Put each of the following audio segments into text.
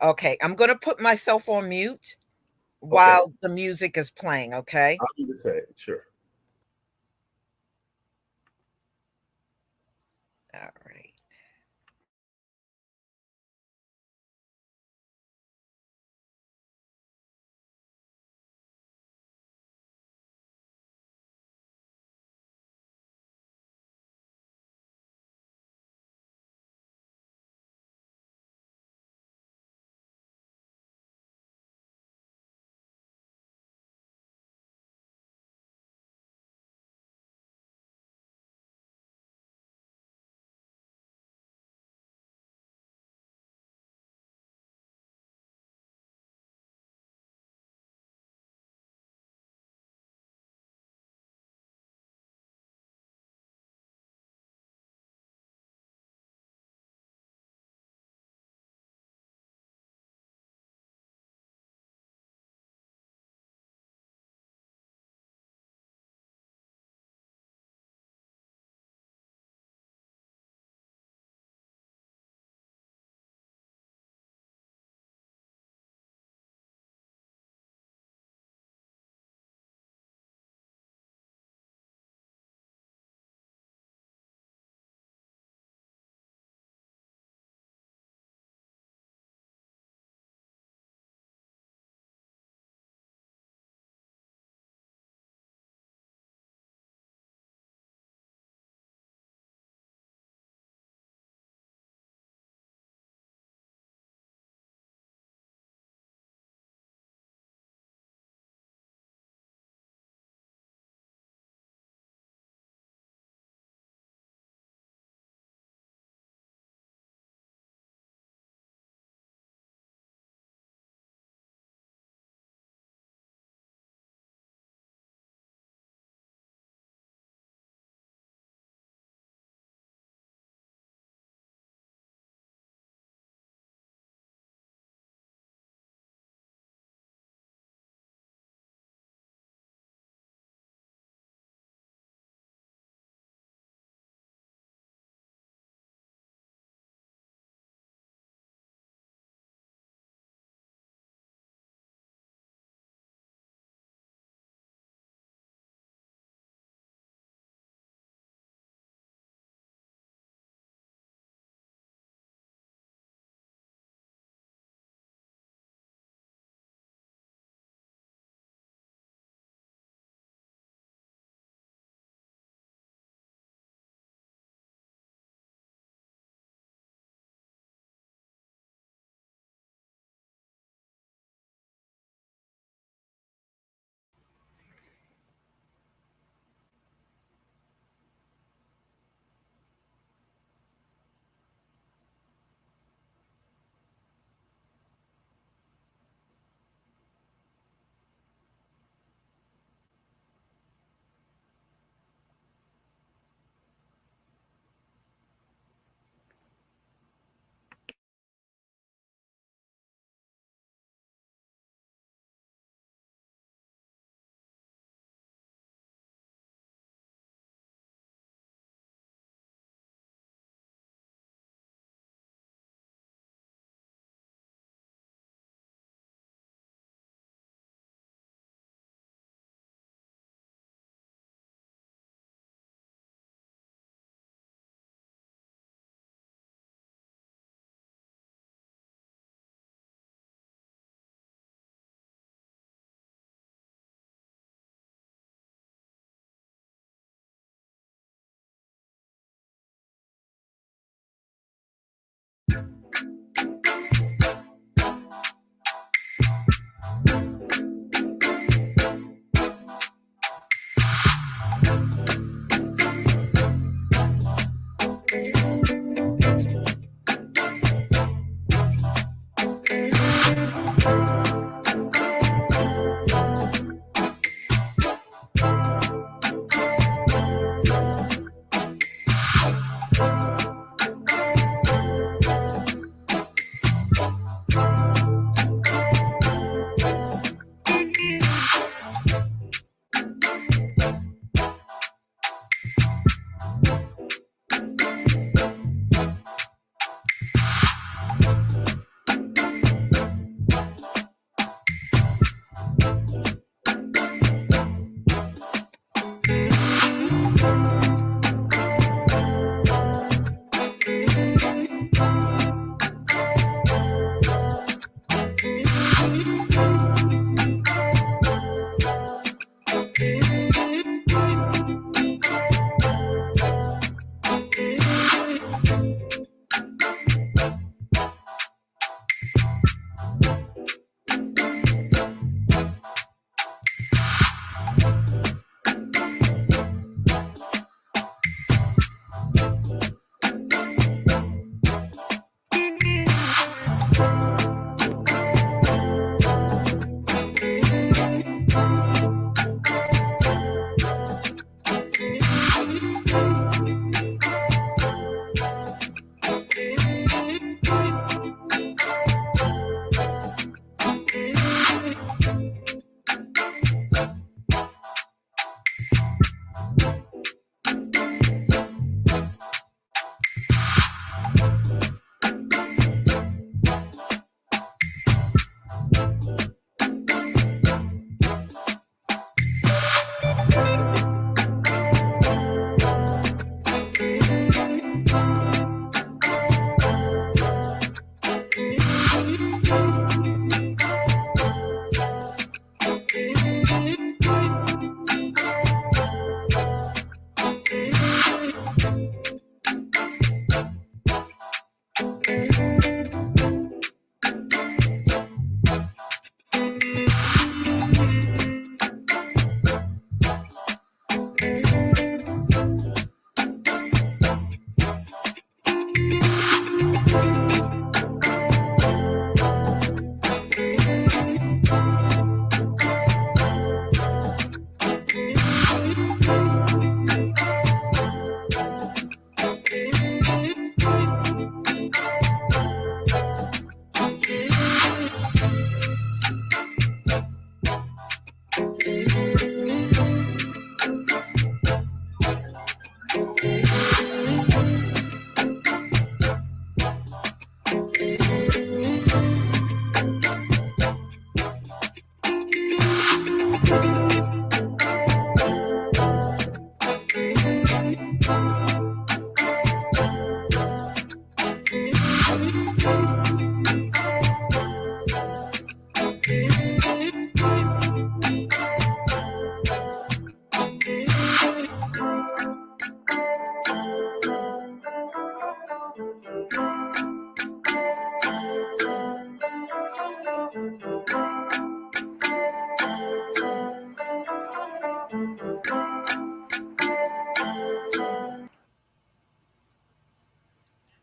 Okay, I'm gonna put myself on mute Okay, while the music is playing, okay? I'll do the same. Sure. Alright.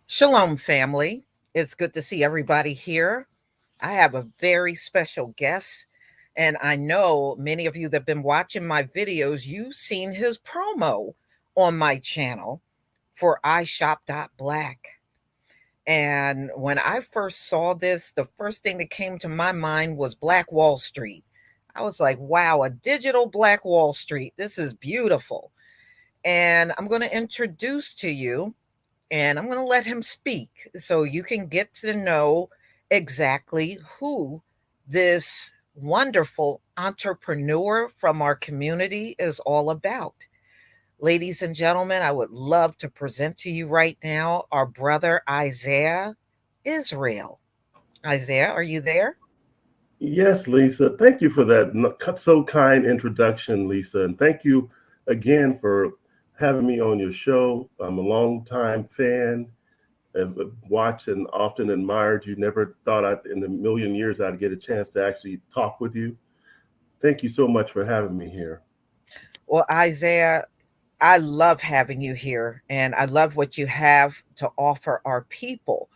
Shalom, family. It's good to see everybody here. I have a very special guest, and I know many of you that have been watching my videos, you've seen his promo on my channel for iShop.Black. And when I first saw this, the first thing that came to my mind was Black Wall Street. I was like, wow, a digital Black Wall Street. This is beautiful. And I'm going to introduce to you, and I'm going to let him speak so you can get to know exactly who this wonderful entrepreneur from our community is all about. Ladies and gentlemen, I would love to present to you right now our brother Isaiah Israel. Isaiah, are you there? Yes, Lisa. Thank you for that so kind introduction, Lisa. And thank you again for having me on your show. I'm a longtime fan. I've watched and often admired you. Never thought in a million years I'd get a chance to actually talk with you. Thank you so much for having me here. Well, Isaiah, I love having you here, and I love what you have to offer our people.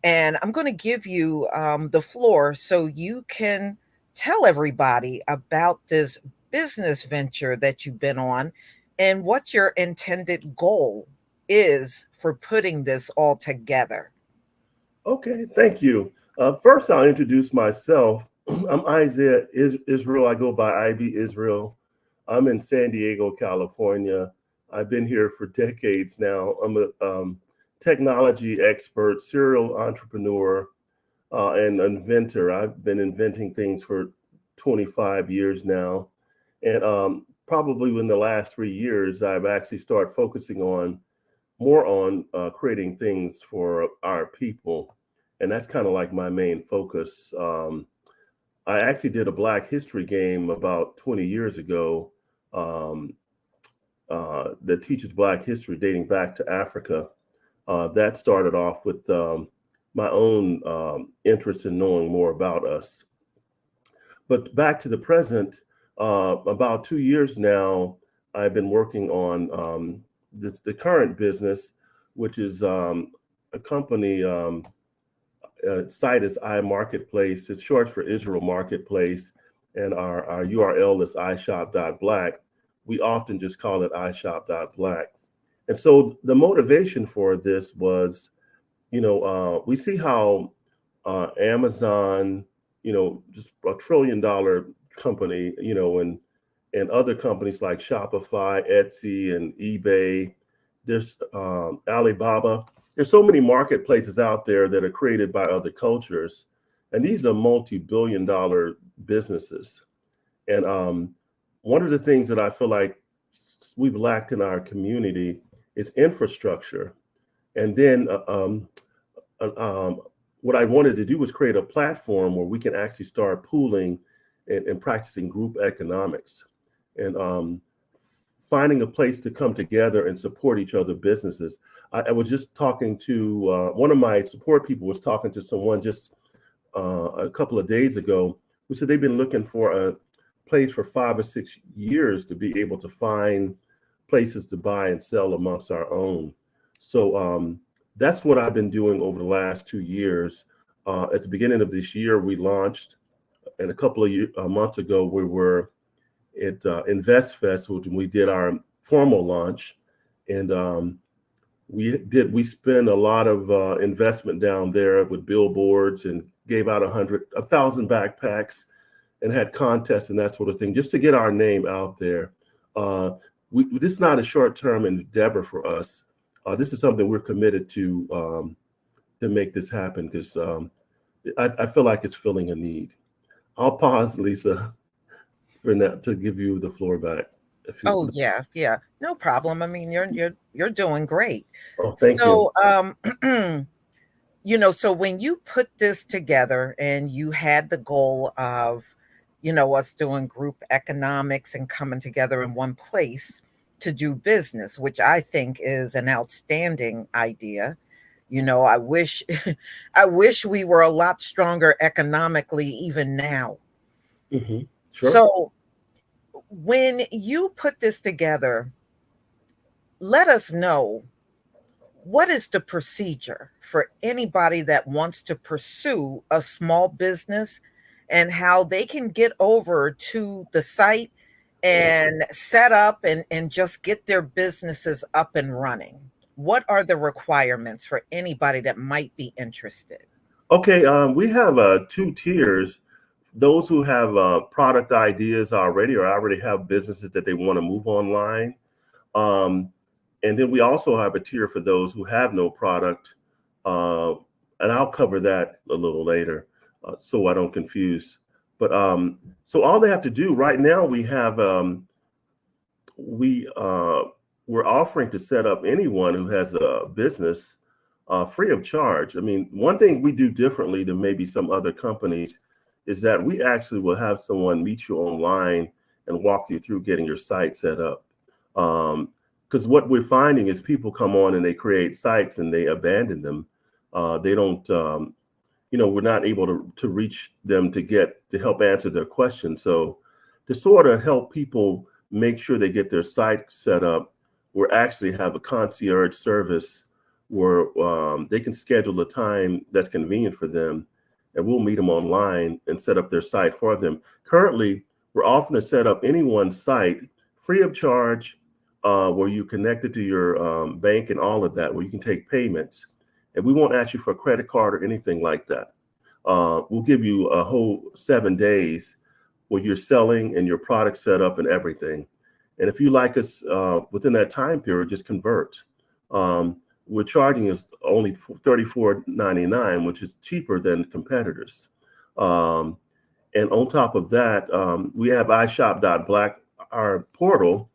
And I'm going to give you the floor so you can tell everybody about this business venture that you've been on and what your intended goal is for putting this all together. Okay, thank you. First, I'll introduce myself. I'm Isaiah Israel. I go by IB Israel. I'm in San Diego, California. I've been here for decades now. I'm a technology expert, serial entrepreneur, and inventor. I've been inventing things for 25 years now. And probably in the last 3 years, I've actually started focusing more on creating things for our people. And that's kind of like my main focus. I actually did a Black history game about 20 years ago um, that teaches Black history dating back to Africa. That started off with my own interest in knowing more about us. But back to the present, about 2 years now, I've been working on the current business, which is a company site is iMarketplace. It's short for Israel Marketplace, and our URL is iShop.Black. We often just call it iShop.Black. And so the motivation for this was, we see how Amazon, just $1 trillion company, and other companies like Shopify, Etsy, and eBay. There's Alibaba. There's so many marketplaces out there that are created by other cultures, and these are multi-billion-dollar businesses. And one of the things that I feel like we've lacked in our community is infrastructure. And then what I wanted to do was create a platform where we can actually start pooling and practicing group economics and finding a place to come together and support each other businesses. I was just talking to one of my support people was talking to someone just a couple of days ago who said they've been looking for a place for 5 or 6 years to be able to find places to buy and sell amongst our own. So that's what I've been doing over the last 2 years. At the beginning of this year, we launched, and a couple of months ago, we were at InvestFest, which we did our formal launch, and we spent a lot of investment down there with billboards and gave out 1,000 backpacks and had contests and that sort of thing just to get our name out there. This is not a short-term endeavor for us. This is something we're committed to make this happen because I feel like it's filling a need. I'll pause, Lisa, for now to give you the floor back. Oh yeah, yeah, no problem. I mean, you're doing great. Oh, thank you. So, so when you put this together and you had the goal of, us doing group economics and coming together in one place to do business, which I think is an outstanding idea. I wish I wish we were a lot stronger economically even now. Mm-hmm. Sure. So When you put this together, let us know, what is the procedure for anybody that wants to pursue a small business, and how they can get over to the site and set up and just get their businesses up and running? What are the requirements for anybody that might be interested? Okay, we have two tiers. Those who have product ideas already or already have businesses that they want to move online. Um, and then we also have a tier for those who have no product. Uh, and I'll cover that a little later so I don't confuse. But so all they have to do right now, we we're offering to set up anyone who has a business free of charge. I mean, one thing we do differently than maybe some other companies is that we actually will have someone meet you online and walk you through getting your site set up. Because what we're finding is people come on and they create sites and they abandon them. They don't, we're not able to reach them to help answer their questions. So to sort of help people make sure they get their site set up, we actually have a concierge service where they can schedule a time that's convenient for them, and we'll meet them online and set up their site for them. Currently, we're offering to set up anyone's site free of charge, where you connected to your bank and all of that, where you can take payments. And we won't ask you for a credit card or anything like that. We'll give you a whole 7 days where you're selling and your product set up and everything. And if you like us within that time period, just convert. We're charging us only $34.99, which is cheaper than competitors. And on top of that, we have iShop.Black, our portal.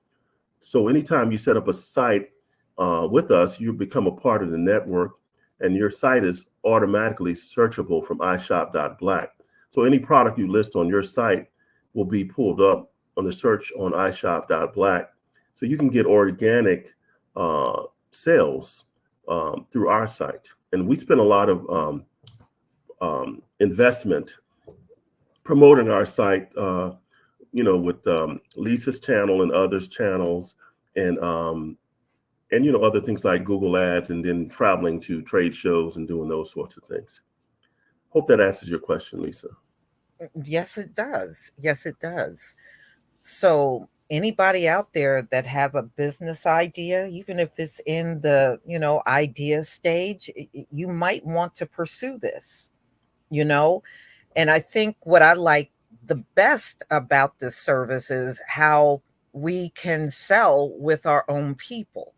So anytime you set up a site with us, you become a part of the network, and your site is automatically searchable from iShop.Black. So any product you list on your site will be pulled up on the search on iShop.Black. So you can get organic sales through our site. And we spend a lot of investment promoting our site, with Lisa's channel and others' channels, and other things like Google Ads, and then traveling to trade shows and doing those sorts of things. Hope that answers your question, Lisa. Yes, it does. Yes, it does. So anybody out there that have a business idea, even if it's in the, idea stage, you might want to pursue this, you know? And I think what I like the best about this service is how we can sell with our own people,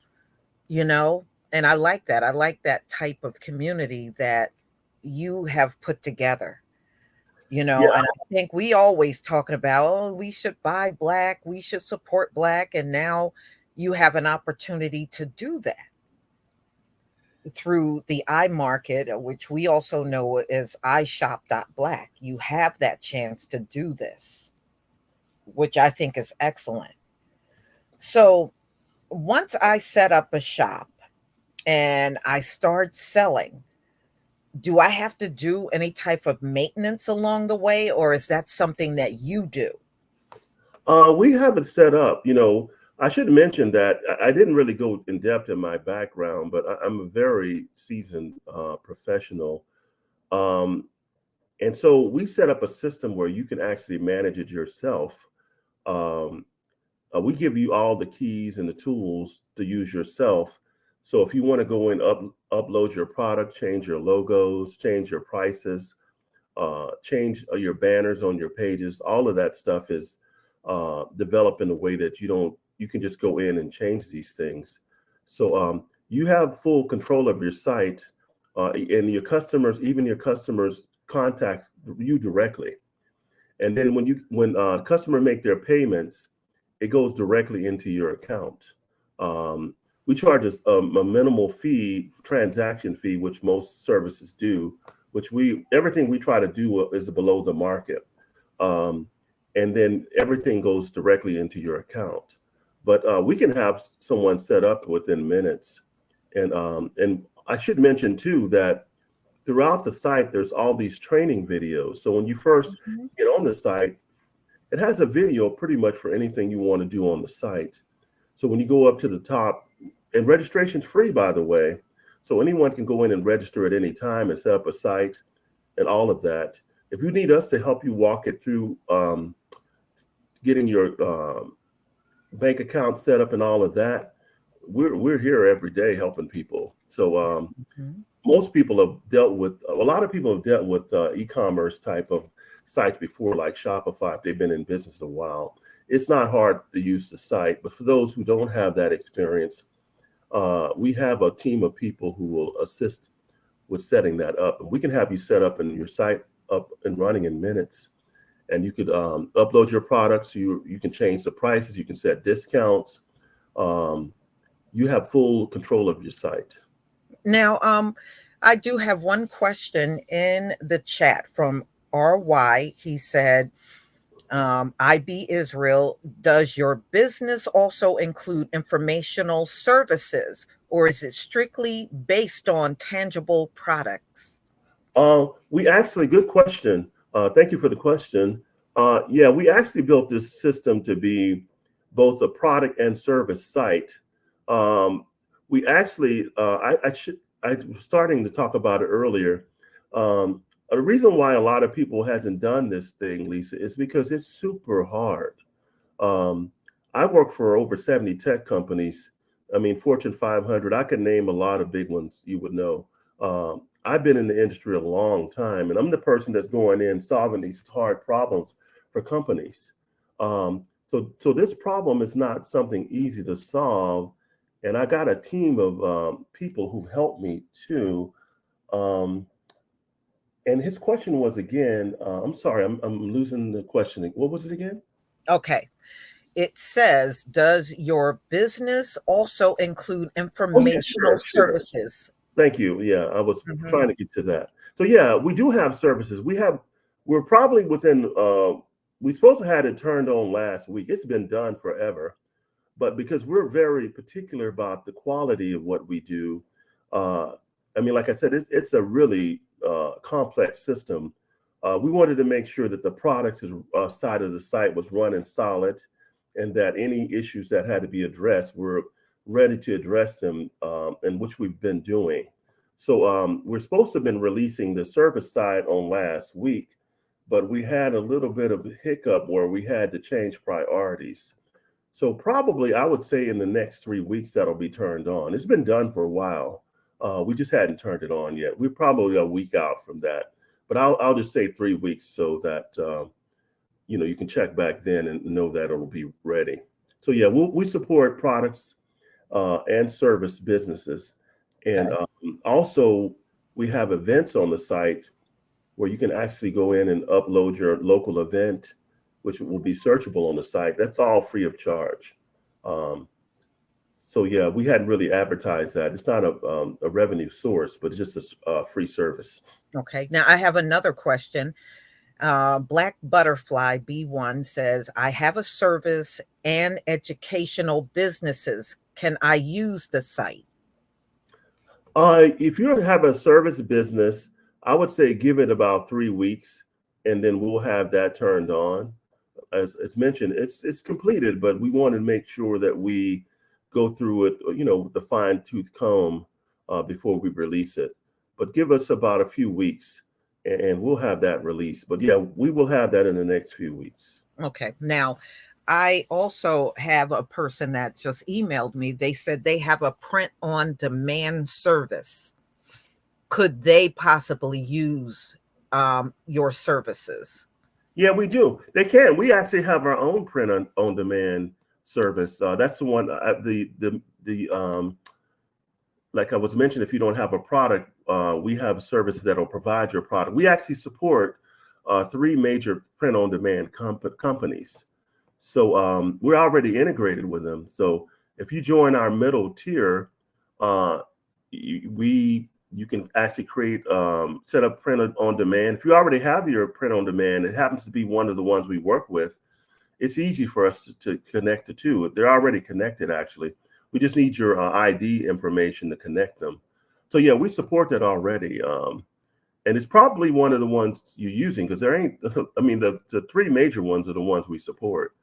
you know? And I like that. I like that type of community that you have put together. Yeah, And I think we always talking about, oh, we should buy Black, we should support Black. And now you have an opportunity to do that through the iMarket, which we also know as iShop.Black. You have that chance to do this, which I think is excellent. So once I set up a shop and I start selling, do I have to do any type of maintenance along the way, or is that something that you do? we have it set up. I should mention that I didn't really go in depth in my background, but I'm a very seasoned professional. Um, and so we set up a system where you can actually manage it yourself. Um, we give you all the keys and the tools to use yourself. So if you want to go in, upload your product, change your logos, change your prices, change your banners on your pages, all of that stuff is developed in a way that you can just go in and change these things. So you have full control of your site, and even your customers contact you directly. And then when customer make their payments, it goes directly into your account. We charge a minimal fee, transaction fee, which most services do, which everything we try to do is below the market. Um, and then everything goes directly into your account. But we can have someone set up within minutes. And I should mention too that throughout the site, there's all these training videos. So when you first Mhm. get on the site, it has a video pretty much for anything you want to do on the site. So when you go up to the top, and registration's free, by the way, so anyone can go in and register at any time and set up a site and all of that. If you need us to help you walk it through, getting your bank account set up and all of that, we're here every day helping people. So most people have dealt with, a lot of people have dealt with e-commerce type of sites before, like Shopify, if they've been in business a while. It's not hard to use the site, but for those who don't have that experience, we have a team of people who will assist with setting that up. And we can have you set up and your site up and running in minutes. And you could upload your products. You can change the prices. You can set discounts. You have full control of your site. Now, I do have one question in the chat from RY. He said, IB Israel, does your business also include informational services, or is it strictly based on tangible products? We actually, good question. Thank you for the question. Yeah, we actually built this system to be both a product and service site. We actually, I was starting to talk about it earlier. The reason why a lot of people hasn't done this thing, Lisa, is because it's super hard. I work for over 70 tech companies. I mean, Fortune 500. I can name a lot of big ones you would know. I've been in the industry a long time, and I'm the person that's going in solving these hard problems for companies. So this problem is not something easy to solve, and I got a team of people who helped me too. And his question was again, I'm sorry, I'm losing the question. What was it again? Okay. It says, does your business also include Oh yeah, informational sure. services? Thank you. Yeah, I was Mhm. trying to get to that. So yeah, we do have services. We're probably within, we supposed to have it turned on last week. It's been done forever, but because we're very particular about the quality of what we do, I mean, like I said, it's a really complex system. We wanted to make sure that the products side of the site was running solid, and that any issues that had to be addressed were ready to address them, and which we've been doing. So we're supposed to have been releasing the service side on last week, but we had a little bit of a hiccup where we had to change priorities. So probably I would say in the next 3 weeks that'll be turned on. It's been done for a while. We just hadn't turned it on yet. We're probably a week out from that, but I'll just say 3 weeks so that you can check back then and know that it'll be ready. So yeah, we support products and service businesses, and Okay. also we have events on the site where you can actually go in and upload your local event, which will be searchable on the site. That's all free of charge. Um, so yeah, we hadn't really advertised that. It's not a revenue source, but it's just a free service. Okay. Now I have another question. Black Butterfly B1 says, I have a service and educational businesses. Can I use the site? If you have a service business, I would say give it about 3 weeks, and then we'll have that turned on. As mentioned, it's completed, but we want to make sure that we go through it, with the fine tooth comb before we release it. But give us about a few weeks, and we'll have that released. But yeah, we will have that in the next few weeks. Okay. Now, I also have a person that just emailed me. They said they have a print on demand service. Could they possibly use your services? Yeah, we do. They can. We actually have our own print on demand service. That's the one. The like I was mentioning, if you don't have a product, we have services that will provide your product. We actually support three major print on demand companies. So we're already integrated with them. So if you join our middle tier, uh, you can actually create set up print on demand. If you already have your print on demand, it happens to be one of the ones we work with. It's easy for us to connect the two. They're already connected, actually. We just need your ID information to connect them. So yeah, we support that already. and it's probably one of the ones you're using because there ain't. I mean, the three major ones are the ones we support.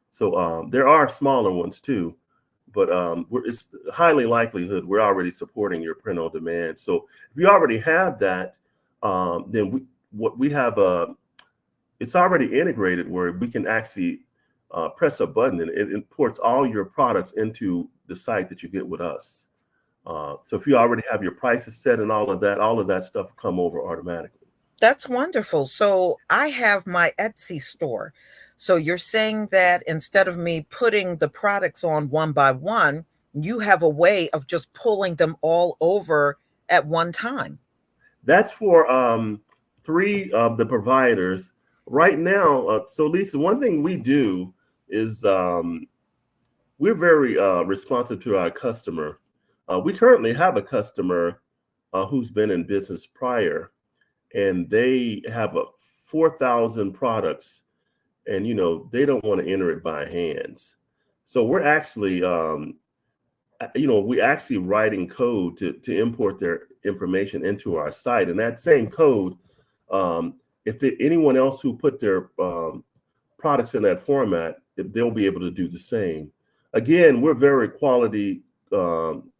So there are smaller ones too, but it's highly likelihood we're already supporting your print on demand. So if you already have that, then we have it's already integrated where we can actually press a button and it imports all your products into the site that you get with us. So if you already have your prices set and all of that stuff come over automatically. That's wonderful. So I have my Etsy store. So you're saying that instead of me putting the products on one by one, you have a way of just pulling them all over at one time. That's for three of the providers right now. So Lisa, one thing we do is we're very responsive to our customer. We currently have a customer who's been in business prior, and they have 4,000 products, and they don't want to enter it by hands. So we're actually we actually writing code to import their information into our site, and that same code, if anyone else who put their products in that format, they'll be able to do the same. Again, we're very quality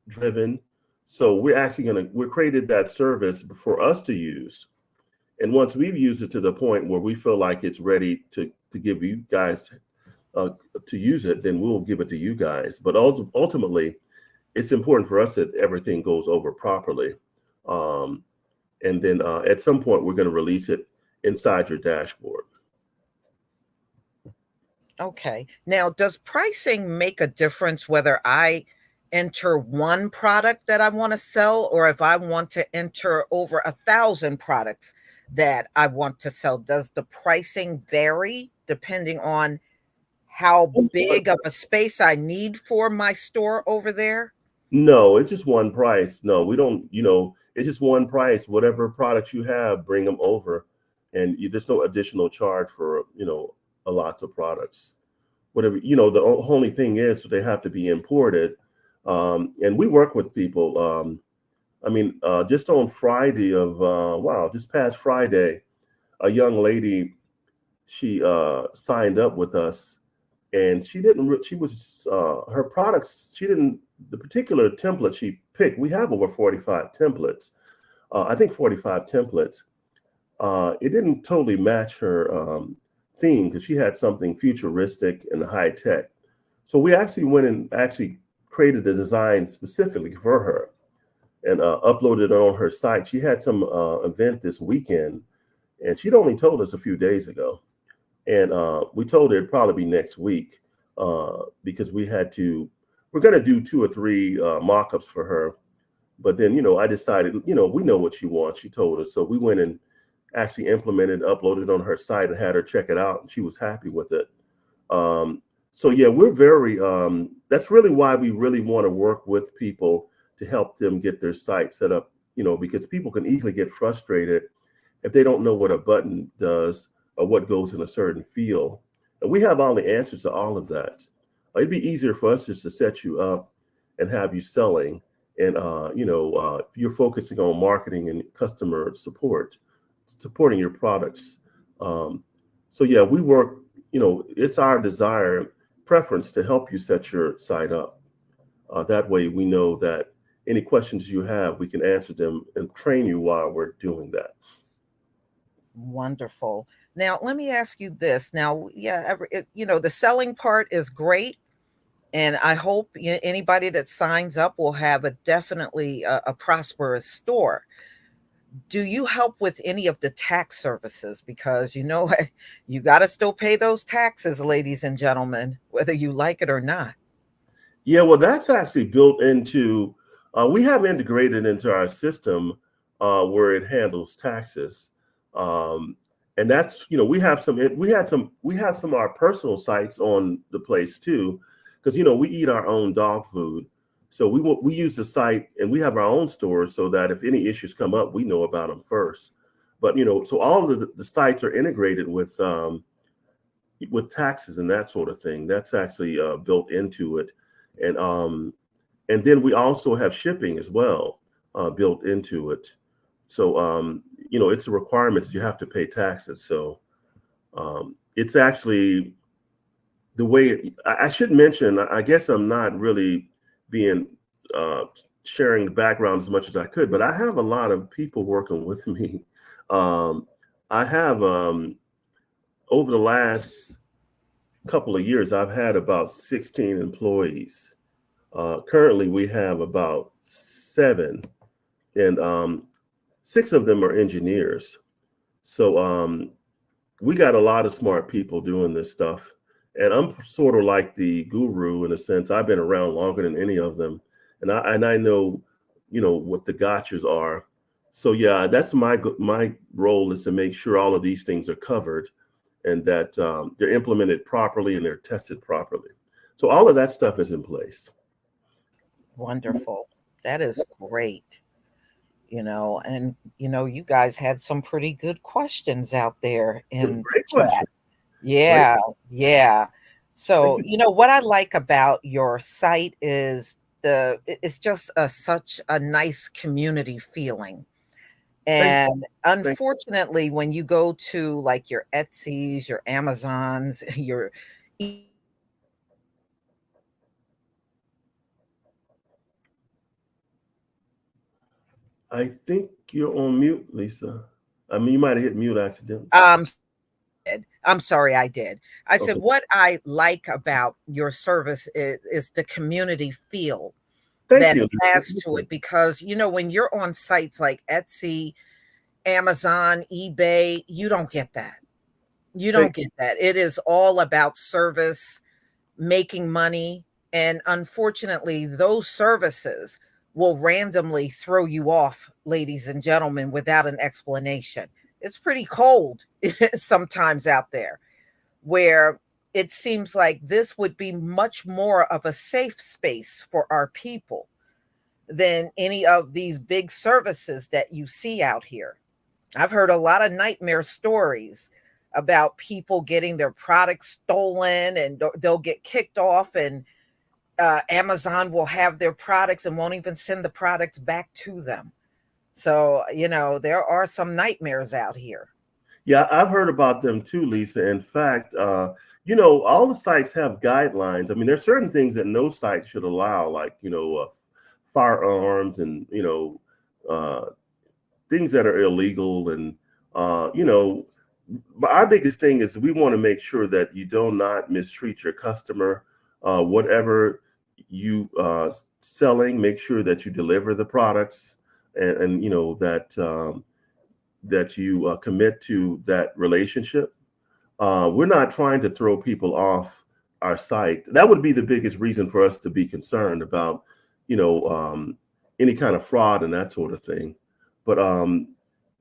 driven, so we're created that service for us to use, and once we've used it to the point where we feel like it's ready to give you guys to use it, then we'll give it to you guys. But ultimately, it's important for us that everything goes over properly. And then at some point, we're going to release it inside your dashboard. Okay. Now, does pricing make a difference whether I enter one product that I want to sell or if I want to enter over 1,000 products that I want to sell? Does the pricing vary depending on how big of a space I need for my store over there? No, it's just one price. No, we don't, it's just one price. Whatever products you have, bring them over. And there's no additional charge for, a lots of products. Whatever, the only thing is they have to be imported. And we work with people. Just on Friday this past Friday, a young lady, she signed up with us, and her products, the particular template she picked, we have over 45 templates. I think 45 templates. It didn't totally match her theme because she had something futuristic and high tech. So we actually went and actually created a design specifically for her and uploaded it on her site. She had some event this weekend, and she'd only told us a few days ago. And we told her it'd probably be next week because we're going to do 2 or 3 mock-ups for her. But then, I decided, we know what she wants. She told us. So we went and actually implemented, uploaded on her site and had her check it out. And she was happy with it. So, yeah, we're very, that's really why we really want to work with people to help them get their site set up, because people can easily get frustrated if they don't know what a button does or what goes in a certain field. And we have all the answers to all of that. It'd be easier for us just to set you up and have you selling. And, if you're focusing on marketing and customer support, supporting your products. So, yeah, we work, it's our preference to help you set your site up. That way we know that any questions you have, we can answer them and train you while we're doing that. Wonderful. Now, let me ask you this. Now, yeah, the selling part is great. And I hope anybody that signs up will have definitely a prosperous store. Do you help with any of the tax services? Because you got to still pay those taxes, ladies and gentlemen, whether you like it or not. Yeah, well, that's actually built into, we have integrated into our system where it handles taxes. And that's, we have some of our personal sites on the place too, because, we eat our own dog food. So we use the site and we have our own stores so that if any issues come up, we know about them first. But, so all of the sites are integrated with taxes and that sort of thing. That's actually built into it. And then we also have shipping as well built into it. So, it's a requirement that you have to pay taxes. So it's actually the way I should mention. I guess I'm not really being uh, sharing the background as much as I could, but I have a lot of people working with me. Um, I have over the last couple of years, I've had about 16 employees. Currently, we have about seven, and six of them are engineers. So we got a lot of smart people doing this stuff. And I'm sort of like the guru in a sense. I've been around longer than any of them. And I know, what the gotchas are. So yeah, that's my role is to make sure all of these things are covered and that they're implemented properly and they're tested properly. So all of that stuff is in place. Wonderful. That is great. And you guys had some pretty good questions out there in the Great chat. question. Great. Yeah, yeah. Thank So, you. what I like about your site is it's just such a nice community feeling. Thank And thank unfortunately, when you go to like your Etsy's, your Amazons, your I think you're on mute, Lisa. I mean, you might have hit mute accidentally. um I'm sorry, I did. I said Okay. what I like about your service is the community feel Thank that you, it Lisa. adds to it, because when you're on sites like Etsy, Amazon, eBay, you don't get that. You Thank don't get that. It is all about service, making money, and unfortunately, those services will randomly throw you off, ladies and gentlemen, without an explanation. It's pretty cold sometimes out there, where it seems like this would be much more of a safe space for our people than any of these big services that you see out here. I've heard a lot of nightmare stories about people getting their products stolen, and they'll get kicked off, and Amazon will have their products and won't even send the products back to them. So, there are some nightmares out here. Yeah, I've heard about them too, Lisa. In fact, all the sites have guidelines. I mean, there's certain things that no site should allow, like, firearms and, uh, things that are illegal. And, but our biggest thing is we want to make sure that you do not mistreat your customer. Whatever you selling, make sure that you deliver the products and that you commit to that relationship. We're not trying to throw people off our site. That would be the biggest reason for us to be concerned about, you know, um, any kind of fraud and that sort of thing. But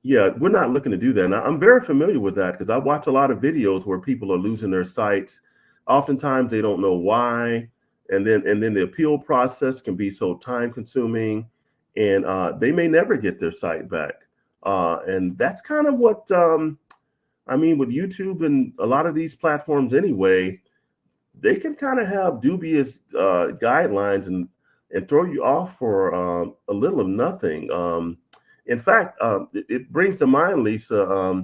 yeah, we're not looking to do that. And I'm very familiar with that because I watch a lot of videos where people are losing their sites. Oftentimes they don't know why, and then the appeal process can be so time consuming, and they may never get their site back. And that's kind of what I mean with YouTube and a lot of these platforms anyway. They can kind of have dubious guidelines and throw you off for a little of nothing. In fact, it brings to mind, Lisa.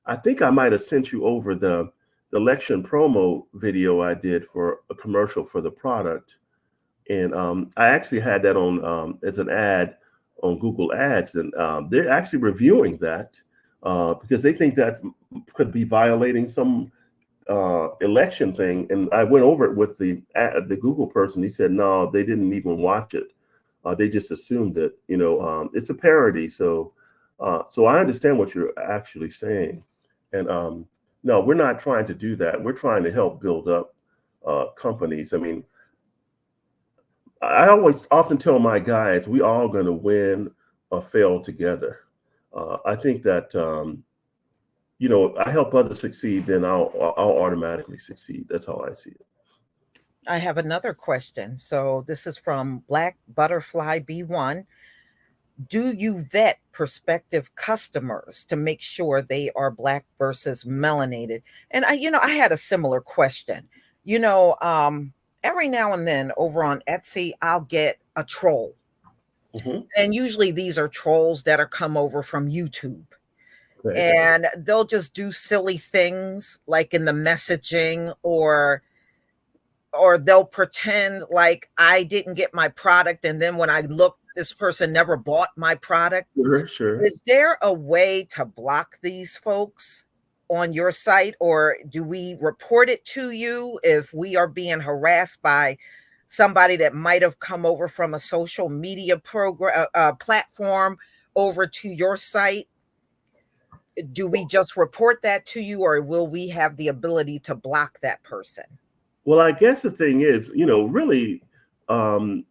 I think I might have sent you over the election promo video I did for a commercial for the product, and I actually had that on as an ad on Google Ads, and they're actually reviewing that because they think that could be violating some election thing. And I went over it with the Google person. He said no, they didn't even watch it. They just assumed it. It's a parody. So I understand what you're actually saying, and no, we're not trying to do that. We're trying to help build up companies. I mean, I always often tell my guys, we all going to win or fail together. I think that I help others succeed, then I'll automatically succeed. That's how I see it. I have another question. So, this is from Black Butterfly B1. Do you vet prospective customers to make sure they are Black versus melanated? And I had a similar question. You know, um, every now and then over on Etsy, I'll get a troll, Hmm. and usually these are trolls that are come over from YouTube. Okay. and they'll just do silly things like in the messaging, or they'll pretend like I didn't get my product, and then when I look, this person never bought my product. Sure, sure. Is there a way to block these folks on your site, or do we report it to you if we are being harassed by somebody that might have come over from a social media program platform over to your site? Do we just report that to you, or will we have the ability to block that person? Well, I guess the thing is, really, um,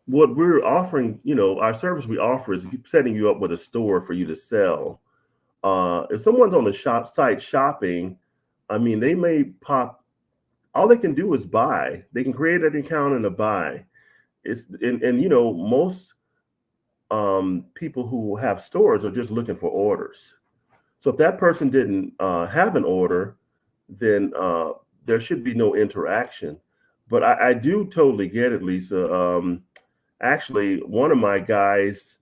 what we're offering, our service we offer is setting you up with a store for you to sell. If someone's on the shop site shopping, I mean, they may pop. All they can do is buy. They can create an account and a buy. And most people who have stores are just looking for orders. So if that person didn't have an order, then there should be no interaction. But I do totally get it, Lisa. Actually, one of my guys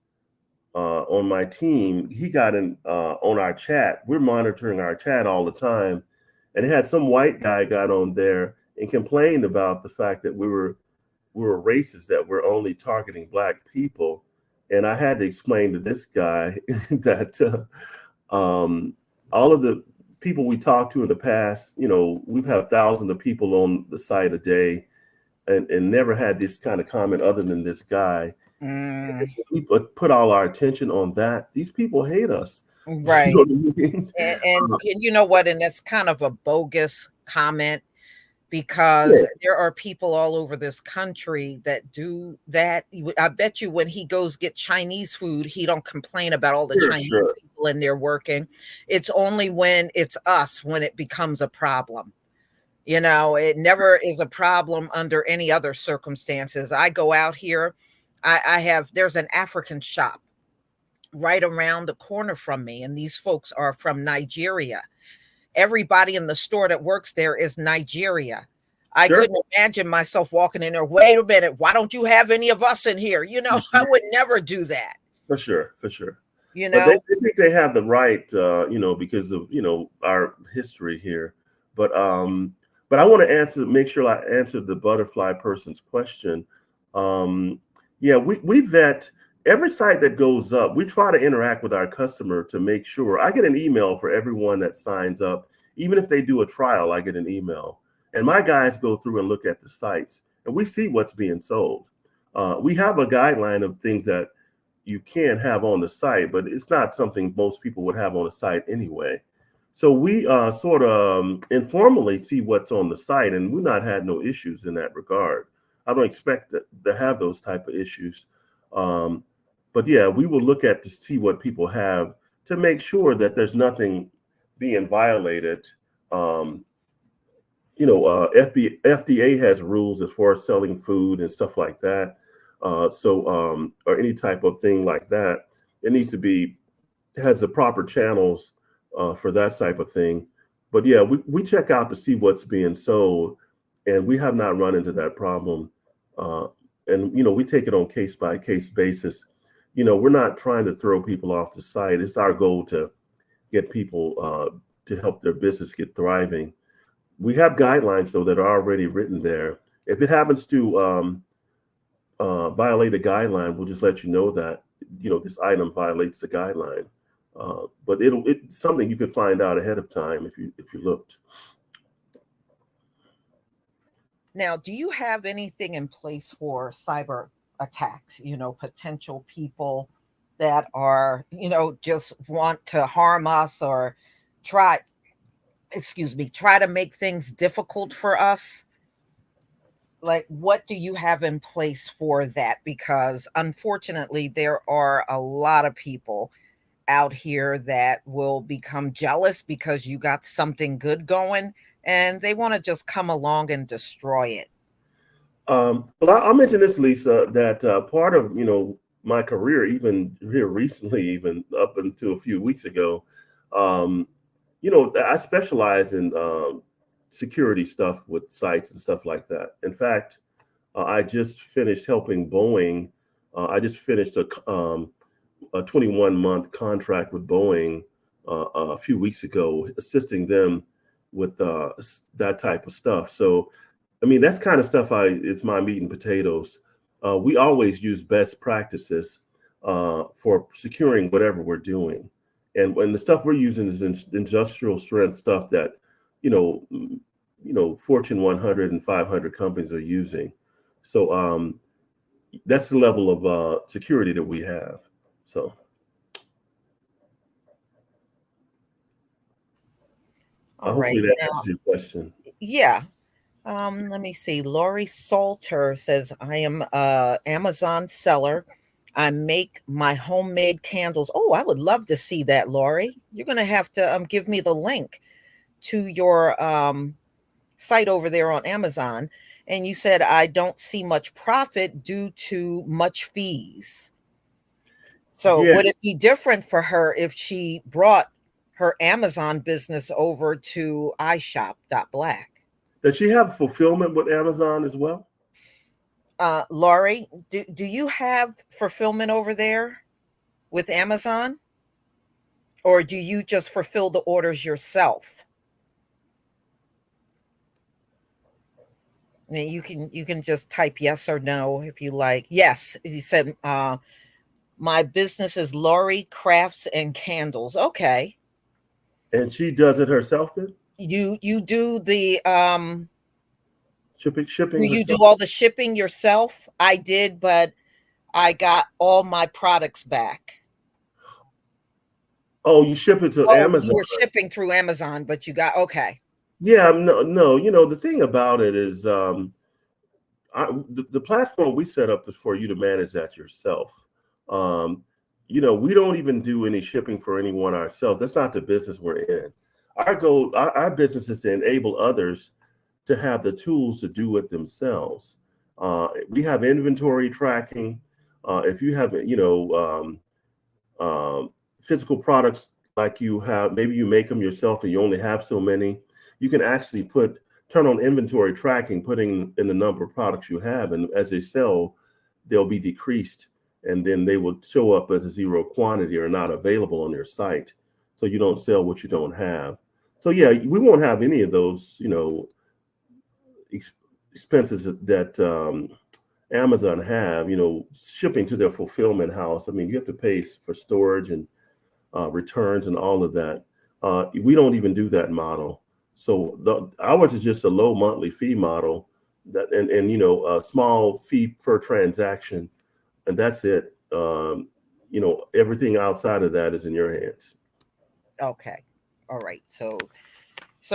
on my team, he got in on our chat. We're monitoring our chat all the time, and it had some white guy got on there and complained about the fact that we were racist, that we're only targeting Black people. And I had to explain to this guy that all of the people we talked to in the past, we've had thousands of people on the site a day, and never had this kind of comment other than this guy. Mm, We put all our attention on that. These people hate us. You know right. what I mean? And you know what? And that's kind of a bogus comment, because Yeah, there are people all over this country that do that. I bet you when he goes get Chinese food, he don't complain about all the sure, Chinese sure. people in there working. It's only when it's us when it becomes a problem. It never is a problem under any other circumstances. I go out here, there's an African shop right around the corner from me, and these folks are from Nigeria. Everybody in the store that works there is Nigeria. I Sure. couldn't imagine myself walking in there. Wait a minute, why don't you have any of us in here? I would never do that. For sure, for sure. You But they, know, they think they have the right, because of our history here. But but I want to make sure I answered the butterfly person's question. Um, yeah, we vet every site that goes up. We try to interact with our customer to make sure. I get an email for everyone that signs up, even if they do a trial. I get an email, and my guys go through and look at the sites, and we see what's being sold. We have a guideline of things that you can have on the site, but it's not something most people would have on the site anyway. So we sort of informally see what's on the site, and we've not had no issues in that regard. I don't expect to have those type of issues. Um, but yeah, we will look at to see what people have to make sure that there's nothing being violated. Um, FDA has rules as far as selling food and stuff like that. Or any type of thing like that, it needs to be has the proper channels for that type of thing. But yeah, we check out to see what's being sold, and we have not run into that problem. Uh, and we take it on case by case basis. We're not trying to throw people off the site. It's our goal to get people to help their business get thriving. We have guidelines though that are already written there. If it happens to violate a guideline, we'll just let you know that this item violates the guideline. But it's something you could find out ahead of time if you looked. now, do you have anything in place for cyber attacks? Potential people that are, just want to harm us, or try, excuse me, try to make things difficult for us? Like, what do you have in place for that? Because unfortunately, there are a lot of people out here that will become jealous because you got something good going, and they want to just come along and destroy it. Well, I'll mention this, Lisa, that part of my career, even here recently, even up until a few weeks ago, um, I specialize in security stuff with sites and stuff like that. In fact, I just finished helping Boeing. I just finished a 21-month contract with Boeing a few weeks ago, assisting them with that type of stuff. So, I mean, that's kind of stuff it's my meat and potatoes. We always use best practices for securing whatever we're doing. And when the stuff we're using is industrial strength stuff that, Fortune 100 and 500 companies are using. So that's the level of security that we have. So. All right. Hopefully that Now, answers your question. yeah. Let me see. Lori Salter says, I am a Amazon seller. I make my homemade candles. Oh, I would love to see that, Lori. You're going to have to give me the link to your site over there on Amazon. And you said I don't see much profit due to much fees. So Yeah. would it be different for her if she brought her Amazon business over to iShop.Black? Does she have fulfillment with Amazon as well? Laurie, do you have fulfillment over there with Amazon? Or do you just fulfill the orders yourself? And you can just type yes or no if you like. Yes, he said, my business is Laurie Crafts and Candles. Okay. And she does it herself then? You do the do Shipping you do herself? all the shipping yourself? I did, but I got all my products back. Oh, you ship it to Oh, you Amazon. were shipping through Amazon, but you got okay. Yeah, no. The thing about it is, the platform we set up is for you to manage that yourself. Um, we don't even do any shipping for anyone ourselves. That's not the business we're in. Our goal, our business is to enable others to have the tools to do it themselves. We have inventory tracking. If you have, physical products like you have, maybe you make them yourself and you only have so many, you can actually turn on inventory tracking, putting in the number of products you have, and as they sell, they'll be decreased, and then they will show up as a zero quantity or not available on your site, so you don't sell what you don't have. So yeah, we won't have any of those, expenses that Amazon have, shipping to their fulfillment house. I mean, you have to pay for storage and returns and all of that. We don't even do that model. So ours is just a low monthly fee model and a small fee per transaction, and that's it. Everything outside of that is in your hands. Okay. All right. So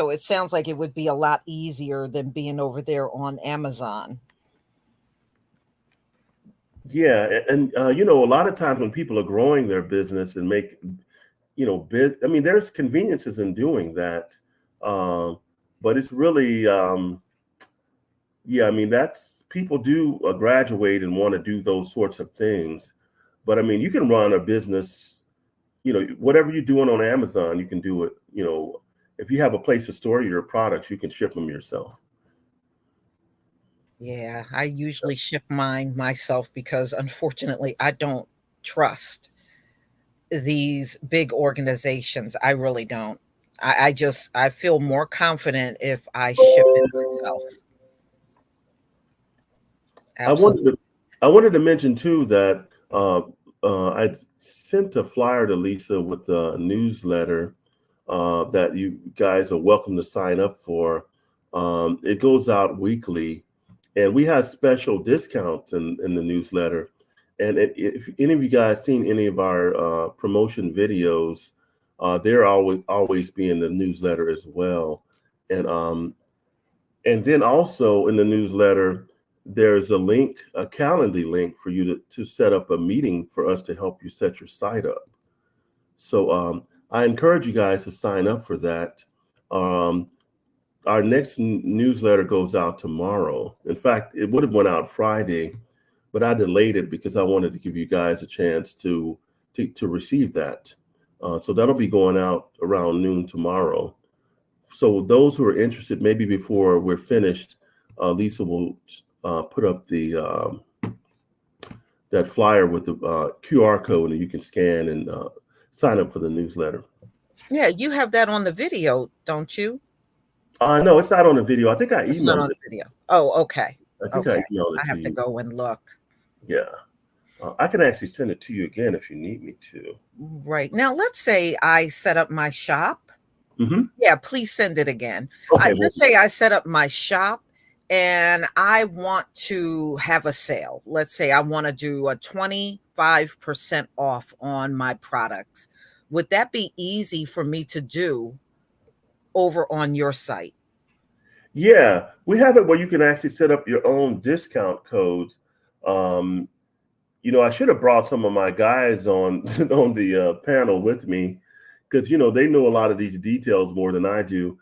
it sounds like it would be a lot easier than being over there on Amazon. Yeah, and a lot of times when people are growing their business and make I mean, there's conveniences in doing that, um, but it's really, yeah. I mean, that's people do graduate and want to do those sorts of things, but I mean, you can run a business. Whatever you're doing on Amazon, you can do it. If you have a place to store your products, you can ship them yourself. Yeah, I usually ship mine myself because unfortunately I don't trust these big organizations. I really don't. I feel more confident if I ship it myself. I wanted Absolutely. to I wanted to mention too that I sent a flyer to Lisa with a newsletter that you guys are welcome to sign up for. It goes out weekly, and we have special discounts in the newsletter. And if any of you guys seen any of our promotion videos, they're always be in the newsletter as well. And then also in the newsletter, there's a Calendly link for you to set up a meeting for us to help you set your site up. So I encourage you guys to sign up for that. Um, our next newsletter goes out tomorrow. In fact, it would have went out Friday, but I delayed it because I wanted to give you guys a chance to receive that. So that'll be going out around noon tomorrow. So those who are interested, maybe before we're finished, Lisa will put up the that flyer with the QR code, and you can scan and sign up for the newsletter. Yeah, you have that on the video, don't you? No, it's not on the video. I think I It's not emailed on it. the video. Oh, okay. I think I Okay. emailed it I to have to you. go and look. Yeah. I can actually send it to you again if you need me to. Right. Now, let's say I set up my shop. Hmm. Yeah, please send it again. Okay. Well, Let's say I set up my shop and I want to have a sale. Let's say I want to do a 25% off on my products. Would that be easy for me to do over on your site? yeah, we have it where you can actually set up your own discount codes. Um, I should have brought some of my guys on on the panel with me because they know a lot of these details more than I do.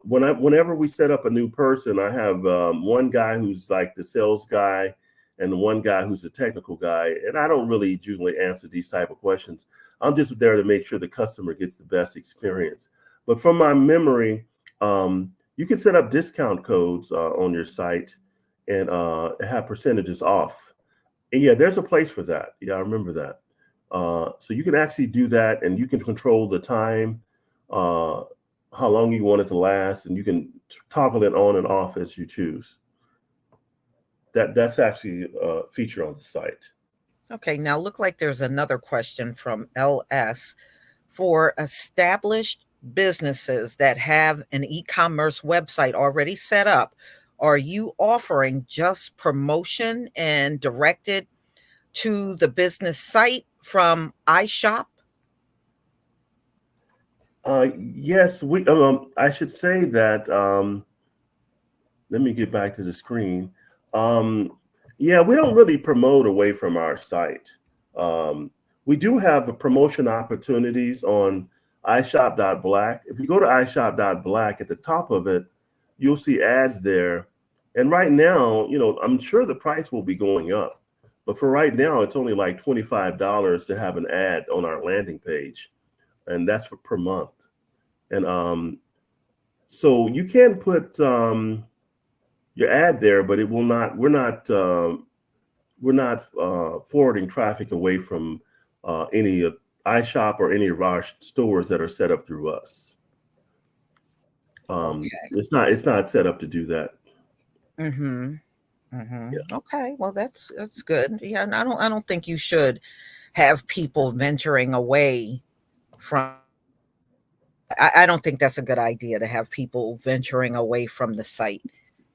Whenever we set up a new person, I have one guy who's like the sales guy, and one guy who's the technical guy, and I don't really usually answer these type of questions. I'm just there to make sure the customer gets the best experience. But from my memory, you can set up discount codes on your site and have percentages off. And yeah, there's a place for that. Yeah, I remember that. So you can actually do that, and you can control the time, uh, how long you want it to last, and you can toggle it on and off as you choose. That's actually a feature on the site. Okay, now look like there's another question from LS. For established businesses that have an e-commerce website already set up, are you offering just promotion and directed to the business site from iShop? Yes, we. I should say that. Let me get back to the screen. Um, yeah, we don't really promote away from our site. Um, we do have promotion opportunities on iShop.Black. If you go to iShop.Black, at the top of it, you'll see ads there. And right now, I'm sure the price will be going up. But for right now, it's only like $25 to have an ad on our landing page. And that's for per month. And so you can put your ad there, but it will not. We're not forwarding traffic away from any of iShop or any of our stores that are set up through us. Okay. It's not set up to do that. Mhm. Mhm. Yeah. Okay. Well, that's good. Yeah, and I don't think you should have people venturing away from I don't think that's a good idea to have people venturing away from the site,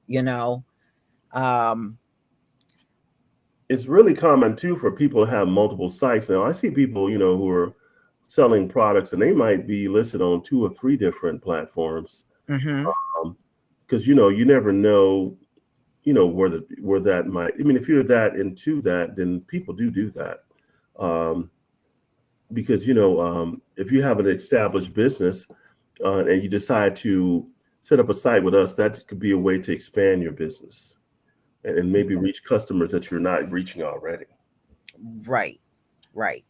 you know. Um It's really common too for people to have multiple sites. Now I see people, who are selling products and they might be listed on two or three different platforms. mhm. Because you never know, where that might. I mean, if you're that into that, then people do that. Um, because if you have an established business and you decide to set up a site with us, that could be a way to expand your business and maybe reach customers that you're not reaching already. Right. Right.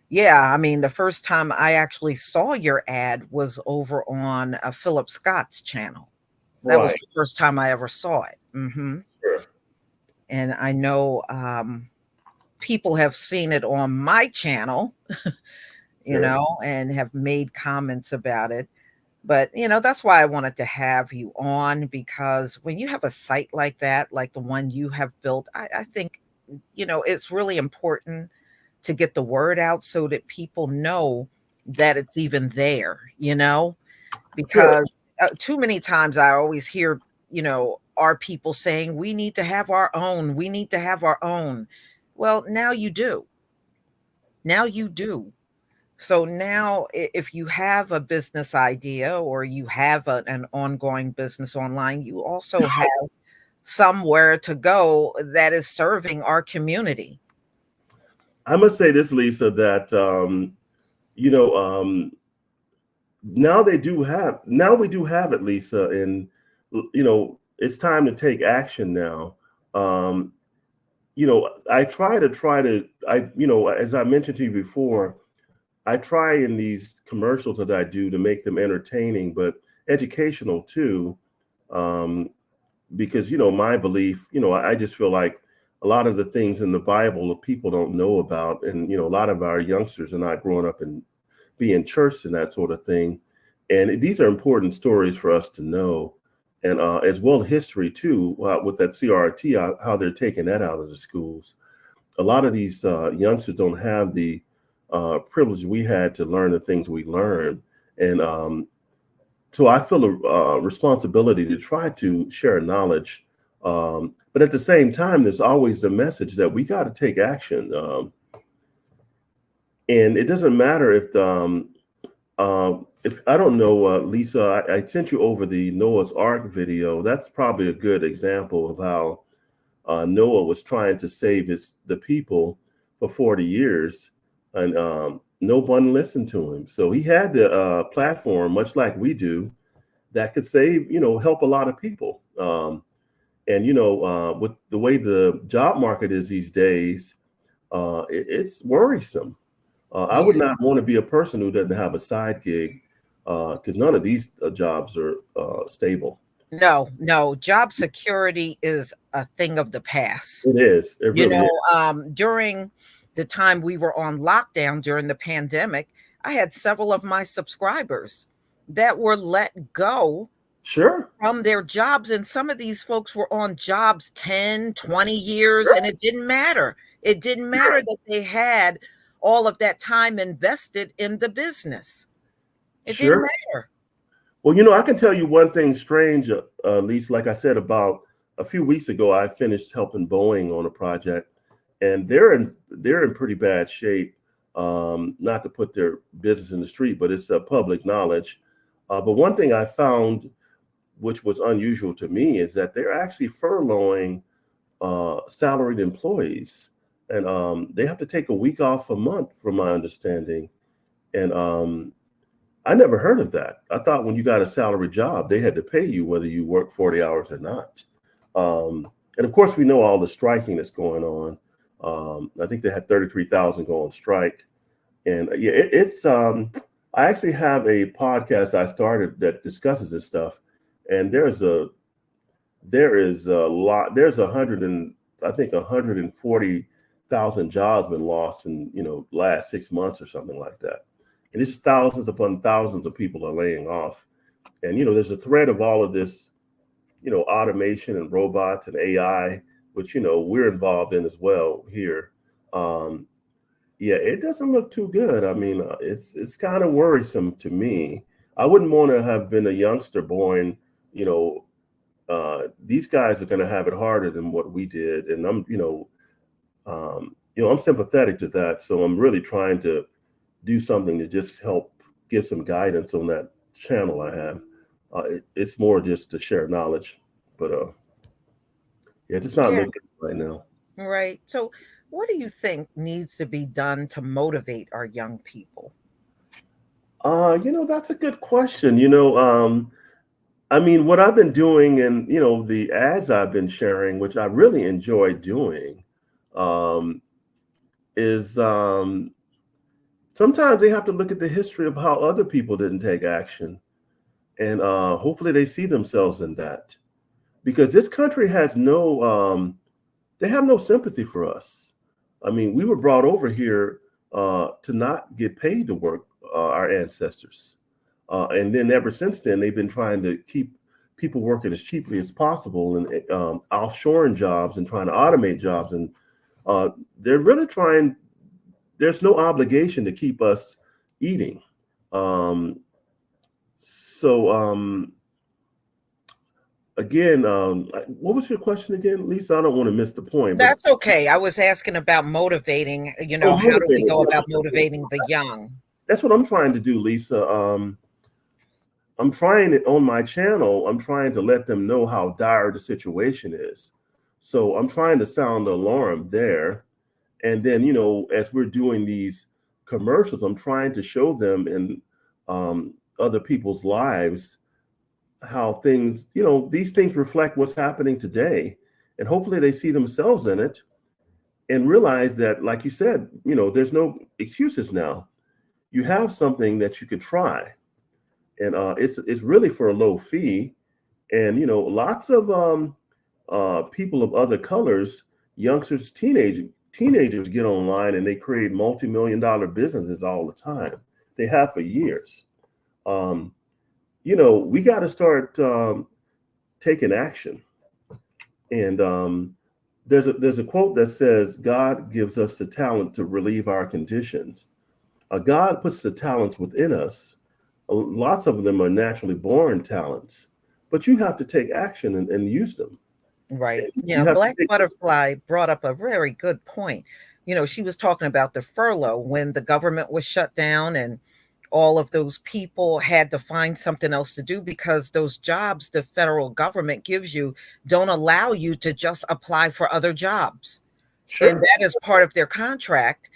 Yeah, I mean, the first time I actually saw your ad was over on Philip Scott's channel. That was Right. the first time I ever saw it. Mhm. Sure. And I know people have seen it on my channel, Sure. and have made comments about it. But, that's why I wanted to have you on because when you have a site like that, like the one you have built, I think, it's really important to get the word out so that people know that it's even there, Sure. because too many times I always hear, our people saying, we need to have our own, we need to have our own. Well, now you do. Now you do. So now, if you have a business idea or you have an ongoing business online, you also have somewhere to go that is serving our community. I must say this, Lisa, that you know now we do have it, Lisa, and it's time to take action now. Um, as I mentioned to you before, I try in these commercials that I do to make them entertaining but educational too. Um, because my belief, I just feel like a lot of the things in the Bible that people don't know about, and a lot of our youngsters are not growing up in be in church and that sort of thing. And these are important stories for us to know, and as well history too, with that CRT, how they're taking that out of the schools. A lot of these youngsters don't have the privilege we had to learn the things we learned, and so I feel a responsibility to try to share knowledge. But at the same time, there's always the message that we got to take action. And it doesn't matter if I don't know, Lisa, I sent you over the Noah's Ark video. That's probably a good example of how Noah was trying to save the people for 40 years, and no one listened to him. So he had the platform, much like we do, that could save, help a lot of people. And with the way the job market is these days, it's worrisome. I would not want to be a person who doesn't have a side gig, because none of these jobs are stable. No, job security is a thing of the past. It is. It You really is. know, during the time we were on lockdown during the pandemic, I had several of my subscribers that were let go Sure. from their jobs. And some of these folks were on jobs 10, 20 years, Sure. and it didn't matter. It didn't matter that they had all of that time invested in the business. It didn't Sure. matter. Well, I can tell you one thing strange, Lisa. Like I said, about a few weeks ago, I finished helping Boeing on a project, and they're in pretty bad shape. Not to put their business in the street, but it's public knowledge. But one thing I found, which was unusual to me, is that they're actually furloughing salaried employees, and they have to take a week off a month, from my understanding. And I never heard of that. I thought when you got a salary job, they had to pay you whether you work 40 hours or not. And of course, we know all the striking that's going on. I think they had 33,000 go on strike. And yeah, it's I actually have a podcast I started that discusses this stuff. And there is a lot. There's I think 140,000 jobs been lost in last 6 months or something like that. And it's thousands upon thousands of people are laying off. And there's a threat of all of this, automation and robots and AI, which we're involved in as well here. Yeah, it doesn't look too good. I mean, it's kind of worrisome to me. I wouldn't want to have been a youngster born, these guys are going to have it harder than what we did, and I'm sympathetic to that. So I'm really trying to do something to just help give some guidance on that channel I have. It's more just to share knowledge, but yeah, it's not Yeah, looking right now. right. So, what do you think needs to be done to motivate our young people? That's a good question. I mean, what I've been doing, and the ads I've been sharing, which I really enjoy doing, um, is sometimes they have to look at the history of how other people didn't take action, and hopefully they see themselves in that, because this country has they have no sympathy for us. I mean, we were brought over here to not get paid to work, our ancestors. And then ever since then, they've been trying to keep people working as cheaply as possible, and offshoring jobs and trying to automate jobs. And they're really trying, there's no obligation to keep us eating. So again, what was your question again, Lisa? I don't want to miss the point, but That's okay. I was asking about motivating, how do we motivated. go about motivating the young? That's what I'm trying to do, Lisa. I'm trying it on my channel. I'm trying to let them know how dire the situation is. So I'm trying to sound the alarm there. And then, as we're doing these commercials, I'm trying to show them in other people's lives how things, these things reflect what's happening today. And hopefully they see themselves in it and realize that, like you said, there's no excuses now. You have something that you could try. And it's really for a low fee. And, lots of people of other colors, youngsters, teenagers get online and they create multi-million-dollar businesses all the time. They have for years. Um, we got to start taking action. And there's a quote that says, God gives us the talent to relieve our conditions. God puts the talents within us. Lots of them are naturally born talents, but you have to take action and use them. Right. You Yeah, have to Black take them. Butterfly brought up a very good point. She was talking about the furlough when the government was shut down and all of those people had to find something else to do because those jobs the federal government gives you don't allow you to just apply for other jobs. And Sure, that is part of their contract.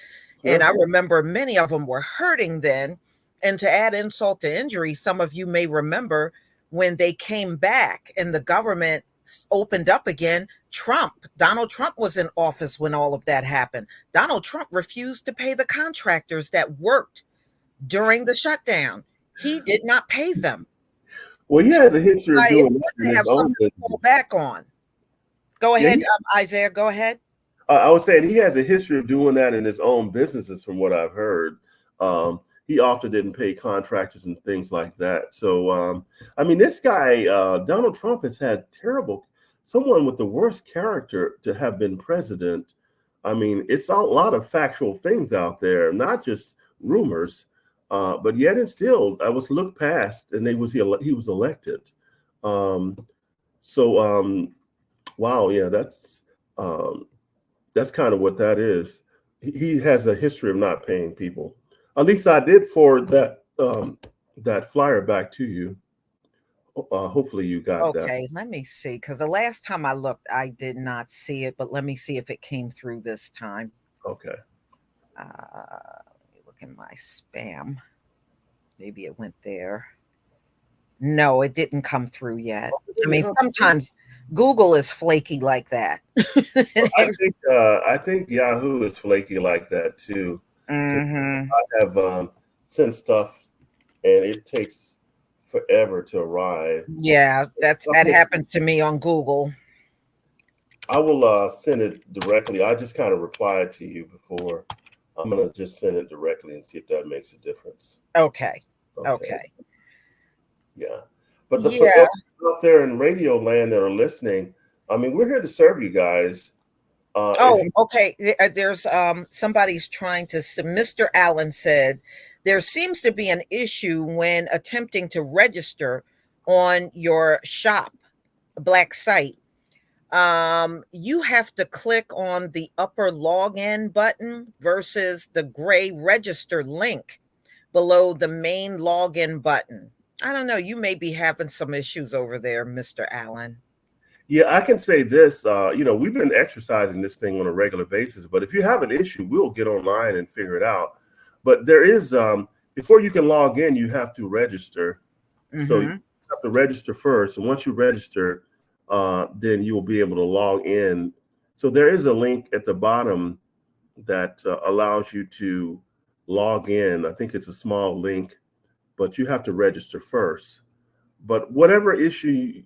And I sure. remember many of them were hurting then. And to add insult to injury, some of you may remember when they came back and the government opened up again. Donald Trump was in office when all of that happened. Donald Trump refused to pay the contractors that worked during the shutdown. He did not pay them. Well, he So has a history of it's doing that good in to his have own something to fall business. back on. Go Yeah, ahead, Isaiah. Go ahead. I was saying he has a history of doing that in his own businesses, from what I've heard. He often didn't pay contractors and things like that. So, I mean, this guy, Donald Trump, has had someone with the worst character to have been president. I mean, it's a lot of factual things out there, not just rumors. But yet, and still, I was looked past, and he was elected. Um, so, wow, yeah, um, that's kind of what that is. He has a history of not paying people. At least I did forward that flyer back to you. Hopefully you got that. Okay, let me see. Because the last time I looked, I did not see it, but let me see if it came through this time. Okay. Let me look in my spam. Maybe it went there. No, it didn't come through yet. I mean, sometimes Google is flaky like that. I think Yahoo is flaky like that too. Because Hmm. I have sent stuff and it takes forever to arrive. Yeah, that Okay, happened to me on Google. I will send it directly. I just kind of replied to you before. I'm gonna just send it directly and see if that makes a difference. Okay. Okay. Okay. Yeah. But for Yeah. those out there in radio land that are listening, I mean, we're here to serve you guys. If Oh, you okay. There's somebody's trying to Mr. Allen said there seems to be an issue when attempting to register on your shop black site. You have to click on the upper login button versus the gray register link below the main login button. I don't know. You may be having some issues over there, Mr. Allen. Yeah, I can say this. We've been exercising this thing on a regular basis, but if you have an issue, we'll get online and figure it out. But there is before you can log in, you have to register. So you Mm-hmm. have to register first, and once you register, then you will be able to log in. So there is a link at the bottom that allows you to log in. I think it's a small link, but you have to register first. But whatever issue,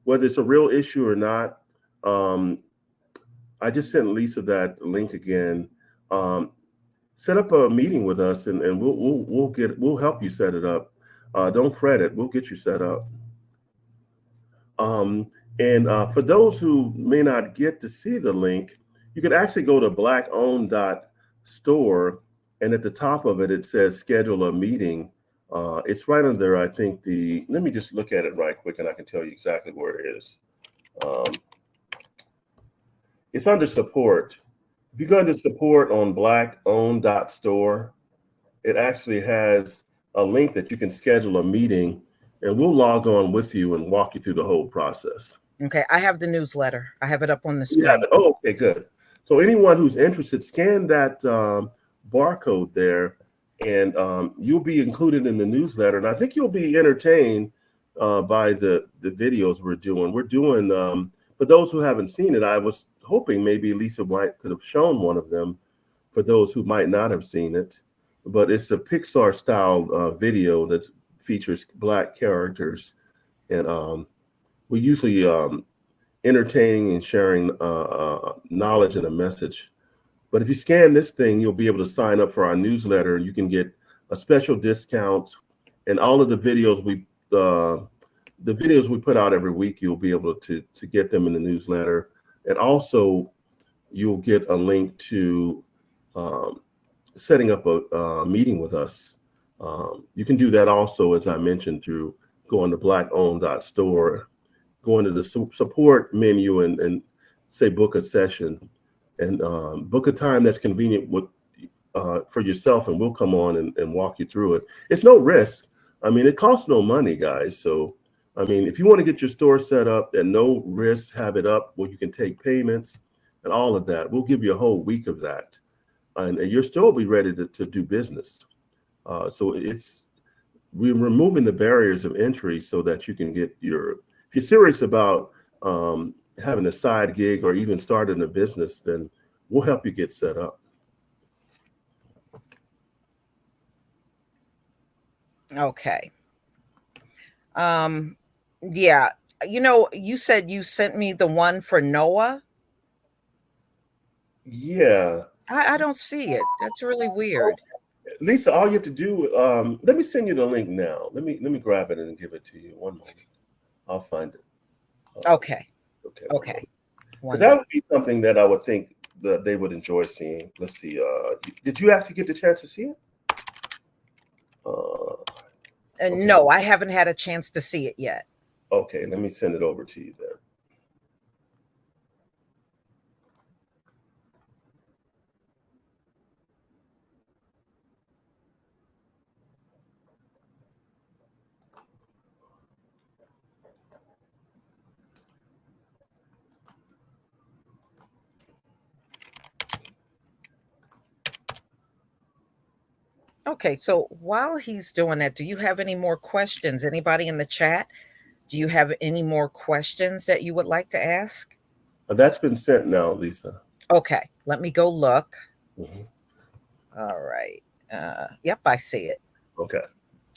whether it's a real issue or not, um, I just sent Lisa that link again. Um, Set up a meeting with us, and we'll help you set it up. Don't fret it. We'll get you set up. Um, and for those who may not get to see the link, you can actually go to blackowned.store, and at the top of it, it says schedule a meeting. It's right under, I think, let me just look at it right quick and I can tell you exactly where it is. Um, it's under support. If you go into support on blackowned.store, it actually has a link that you can schedule a meeting, and we'll log on with you and walk you through the whole process. Okay. I have the newsletter. I have it up on the Yeah. screen. Oh, okay, good. So anyone who's interested, scan that barcode there, and you'll be included in the newsletter. And I think you'll be entertained by the videos we're doing. For those who haven't seen it, I was hoping maybe Lisa White could have shown one of them for those who might not have seen it. But it's a Pixar style video that features Black characters, and we usually entertaining and sharing knowledge and a message. But if you scan this thing, you'll be able to sign up for our newsletter, and you can get special discounts, and all of the videos we put out every week, you'll be able to get them in the newsletter. And also you'll get a link to setting up a meeting with us. You can do that also, as I mentioned, through going to blackowned.store, going to the support menu and say book a session, and book a time that's convenient for yourself, and we'll come on and walk you through it. It's no risk. I mean, it costs no money, guys. So, I mean, if you want to get your store set up and no risk, have it up where you can take payments and all of that, we'll give you a whole week of that. And you'll still be ready to do business. So we're removing the barriers of entry so that you can get if you're serious about having a side gig or even starting a business, then we'll help you get set up. Okay. Yeah. You said you sent me the one for Noah. Yeah. I don't see it. That's really weird. Lisa, all you have to do, let me send you the link now. Let me grab it and give it to you. One moment. I'll find it. Okay. Okay. Because that would be something that I would think that they would enjoy seeing. Let's see. Did you actually get the chance to see it? Okay. No, I haven't had a chance to see it yet. Okay, let me send it over to you then. Okay, so while he's doing that, do you have any more questions? Anybody in the chat? Do you have any more questions that you would like to ask? That's been sent now, Lisa. Okay, let me go look. Mm-hmm. All right. Yep, I see it. Okay.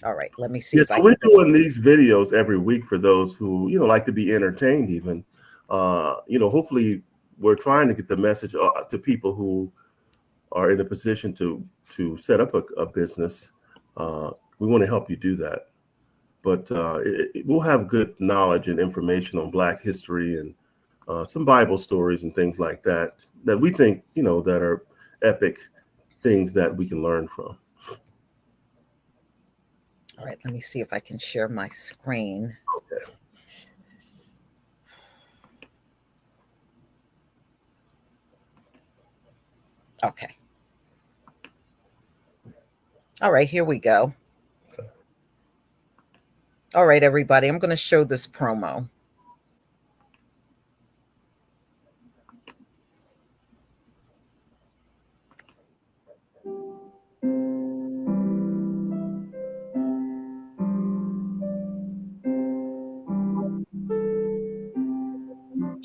All right, let me see. Yeah, so we're doing these videos every week for those who, like to be entertained even. Hopefully we're trying to get the message to people who are in a position to set up a business. We want to help you do that. But we'll have good knowledge and information on Black history and some Bible stories and things like that we think, that are epic things that we can learn from. All right, let me see if I can share my screen. Okay. Okay. All right, here we go. Okay. All right, everybody, I'm going to show this promo.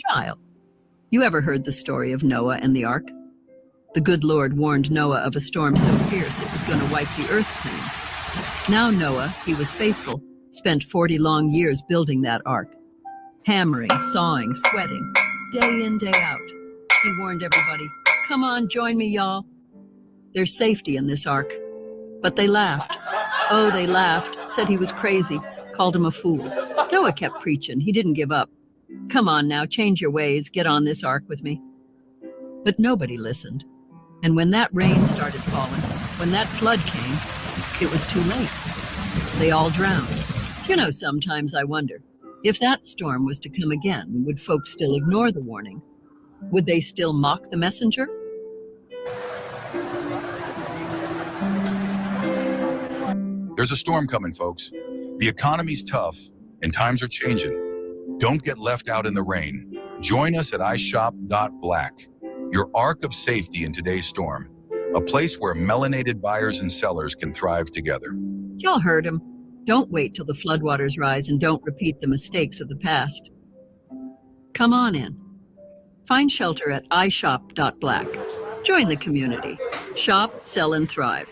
Child, you ever heard the story of Noah and the ark? The good Lord warned Noah of a storm so fierce it was going to wipe the earth clean. Now Noah, he was faithful, spent 40 long years building that ark. Hammering, sawing, sweating, day in, day out. He warned everybody, come on, join me, y'all. There's safety in this ark. But they laughed. Oh, they laughed, said he was crazy, called him a fool. Noah kept preaching. He didn't give up. Come on now, change your ways, get on this ark with me. But nobody listened. And when that rain started falling, when that flood came, it was too late. They all drowned. Sometimes I wonder, if that storm was to come again, would folks still ignore the warning? Would they still mock the messenger? There's a storm coming, folks. The economy's tough and times are changing. Don't get left out in the rain. Join us at iShop.Black, your ark of safety in today's storm, a place where melanated buyers and sellers can thrive together. Y'all heard him. Don't wait till the floodwaters rise and don't repeat the mistakes of the past. Come on in. Find shelter at iShop.Black. Join the community. Shop, sell, and thrive.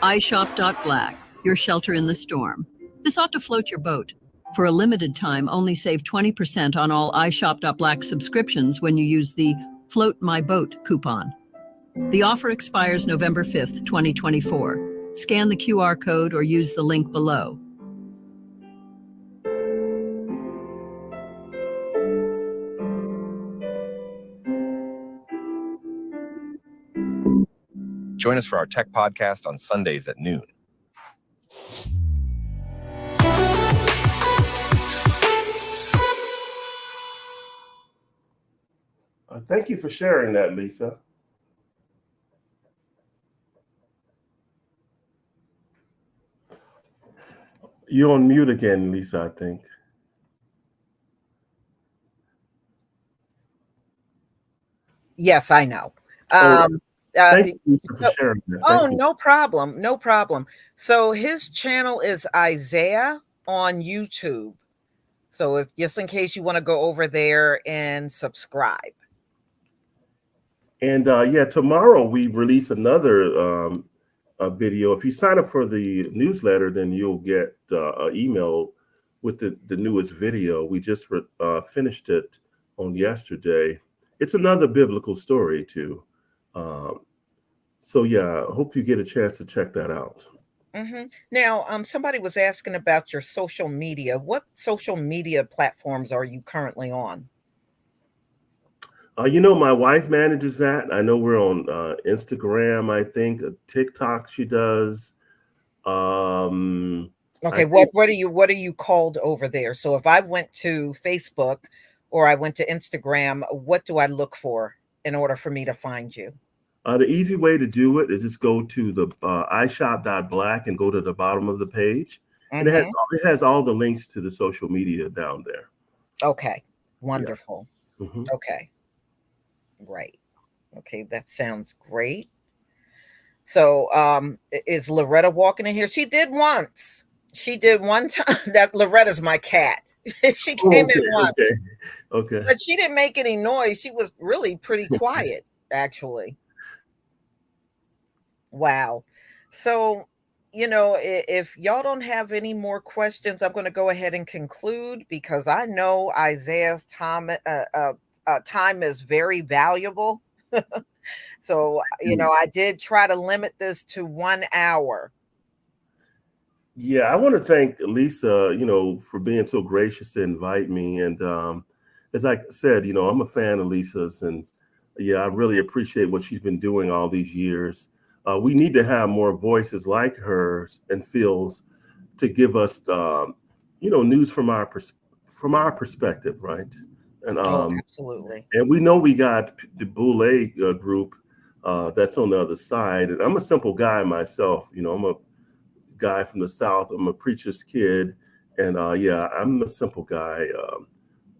iShop.Black, your shelter in the storm. This ought to float your boat. For a limited time, only save 20% on all iShop.Black subscriptions when you use the Float My Boat coupon. The offer expires November 5th, 2024. Scan the QR code or use the link below. Join us for our tech podcast on Sundays at noon. Thank you for sharing that, Lisa. You're on mute again, Lisa, I think. Yes, I know. Thank you, Lisa, for So, sharing that. oh, Thank you. no problem. No problem. So his channel is Isaiah on YouTube. So if just in case you want to go over there and subscribe. And yeah, tomorrow we release another video. If you sign up for the newsletter, then you'll get an email with the newest video. We just finished it on yesterday. It's another biblical story too. So yeah, I hope you get a chance to check that out. Now, somebody was asking about your social media. What social media platforms are you currently on? My wife manages that. I know we're on Instagram, I think, TikTok she does. Okay, what are you called over there? So if I went to Facebook or I went to Instagram, what do I look for in order for me to find you? The easy way to do it is just go to the iShop.Black and go to the bottom of the page. And it has all the links to the social media down there. Okay, Yeah. wonderful. Mhm. Okay, right. Okay, that sounds great. So, is Loretta walking in here? She did once. She did one time. That Loretta's my cat. She Oh, came in once, okay. but she didn't make any noise. She was really pretty quiet, actually. Wow. So, if y'all don't have any more questions, I'm going to go ahead and conclude because I know Isaiah's time is very valuable. So, I did try to limit this to 1 hour. Yeah, I want to thank Lisa, for being so gracious to invite me. And as I said, I'm a fan of Lisa's, and yeah, I really appreciate what she's been doing all these years. We need to have more voices like hers and Phil's to give us, news from our perspective, right? And Oh, absolutely. and we know we got the Boule group that's on the other side. And I'm a simple guy myself. I'm a guy from the South. I'm a preacher's kid. And yeah, I'm a simple guy.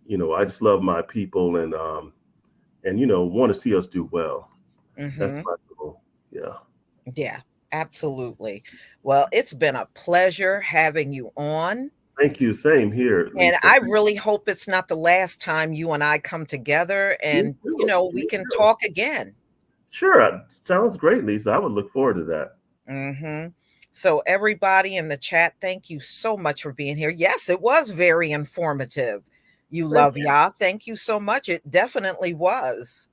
I just love my people and want to see us do well. That's Hmm. my goal. Yeah. Yeah, absolutely. Well, it's been a pleasure having you on. Thank you. Same here, And Lisa. I really hope it's not the last time you and I come together Me and, too. we Me can too. talk again. Sure. Sounds great, Lisa. I would look forward to that. Hmm. So, everybody in the chat, thank you so much for being here. Yes, it was very informative. You Thank love you. Yah. Thank you so much. It definitely was.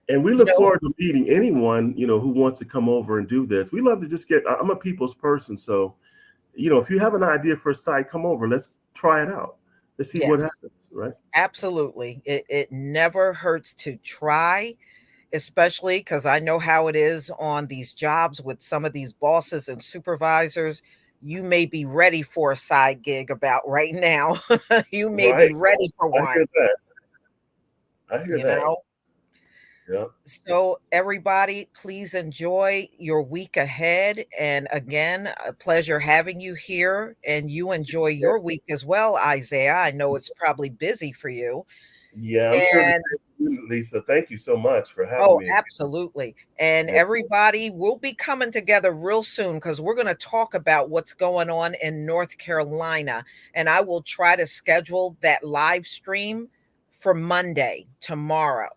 And we You look know, forward to meeting anyone, who wants to come over and do this. We love to just I'm a people's person. So, if you have an idea for a site, come over. Let's try it out. Let's see what yes, happens, right? absolutely. It never hurts to try, especially because I know how it is on these jobs with some of these bosses and supervisors. You may be ready for a side gig about right now. You may be Right. ready for I one, hear that. I hear you that. know? Yeah. So, everybody, please enjoy your week ahead. And again, a pleasure having you here. And you enjoy your week as well, Isaiah. I know it's probably busy for you. Yeah, I'm sure. And Lisa, thank you so much for having oh, me. absolutely. And And everybody will be coming together real soon because we're going to talk about what's going on in North Carolina. And I will try to schedule that live stream for Monday, tomorrow.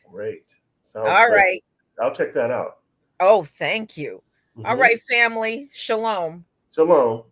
great. Sounds All great. right. I'll check that out. Oh, thank you. All Mhm. right, family. Shalom. Shalom.